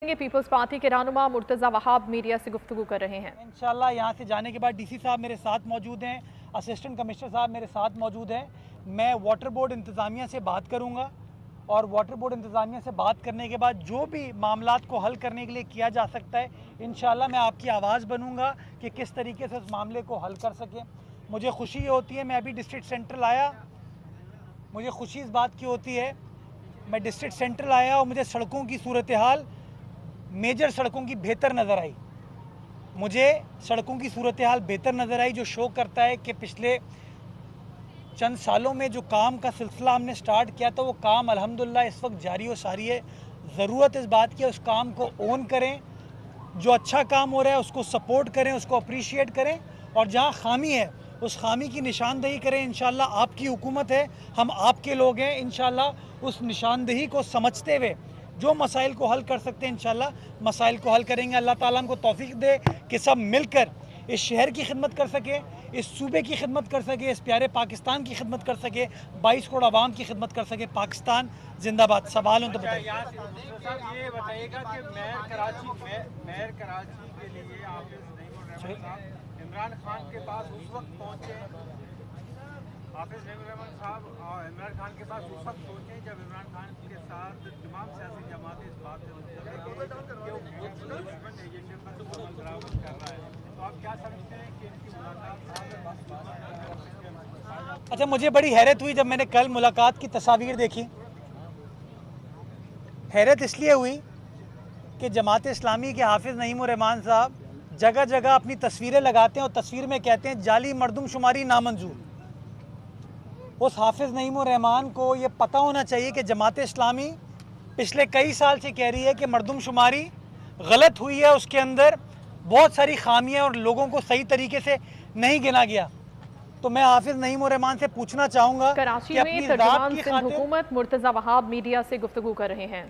Peoples party के रहनुमा Murtaza Wahab media से गुफ्तगू कर रहे हैं। इंशाल्लाह यहाँ से जाने के बाद डीसी साहब मेरे साथ मौजूद हैं, असिस्टेंट कमिश्नर साहब मेरे साथ मौजूद हैं। मैं वाटर बोर्ड इंतज़ामिया से बात करूँगा और वाटर बोर्ड इंतज़ामिया से बात करने के बाद जो भी मामलात को हल करने के लिए किया जा सकता है, इंशाल्लाह मैं आपकी आवाज़ बनूँगा कि किस तरीके से उस मामले को हल कर सकें। मुझे खुशी ये होती है, मैं अभी डिस्ट्रिक्ट सेंट्रल आया, मुझे खुशी इस बात की होती है, मैं डिस्ट्रिक्ट सेंट्रल आया और मुझे सड़कों की सूरत हाल, मेजर सड़कों की बेहतर नज़र आई। मुझे सड़कों की सूरत हाल बेहतर नज़र आई, जो शो करता है कि पिछले चंद सालों में जो काम का सिलसिला हमने स्टार्ट किया था वो काम अल्हम्दुलिल्लाह इस वक्त जारी व सारी है। ज़रूरत इस बात की है उस काम को ओन करें, जो अच्छा काम हो रहा है उसको सपोर्ट करें, उसको अप्रिशिएट करें, और जहाँ खामी है उस खामी की निशानदेही करें। इंशाल्लाह आपकी हुकूमत है, हम आपके लोग हैं, इंशाल्लाह उस निशानदेही को समझते हुए जो मसाइल को हल कर सकते हैं इंशाल्लाह मसाइल को हल करेंगे। अल्लाह ताला हमको तौफीक दे कि सब मिलकर इस शहर की खिदमत कर सके, इस सूबे की खिदमत कर सके, इस प्यारे पाकिस्तान की खिदमत कर सके, 22 करोड़ आवाम की खिदमत कर सके। पाकिस्तान जिंदाबाद। सवाल हो तो बताइए। ये बताइएगा कि मेयर कराची के लिए इमरान खान के पास उस वक्त पहुंचे, हाफिज रहमान साहब और इमरान खान के पास उस वक्त पहुंचे जब इमरान खान के साथ तमाम सियासी जमातें इस बात से दुश्मन एजेंडे पर अमल बरामद कर रहा है, तो आप क्या समझते हैं कि इनकी मुलाकात? अच्छा, मुझे बड़ी हैरत हुई जब मैंने कल मुलाकात की तस्वीर देखी। हैरत इसलिए हुई कि जमात इस्लामी के हाफिज नईम रहमान साहब जगह जगह अपनी तस्वीरें लगाते हैं और तस्वीर में कहते हैं जाली मरदमशुमारी नामंजूर। उस हाफिज नईम रहमान को ये पता होना चाहिए कि जमात इस्लामी पिछले कई साल से कह रही है कि मरदमशुमारी गलत हुई है, उसके अंदर बहुत सारी खामियां और लोगों को सही तरीके से नहीं गिना गया। तो मैं हाफिज नईम रहमान से पूछना चाहूँगा कराची में तर्जुमान सिंध हुकूमत मुर्तज़ा वहाब मीडिया से गुफ्तगू कर रहे हैं।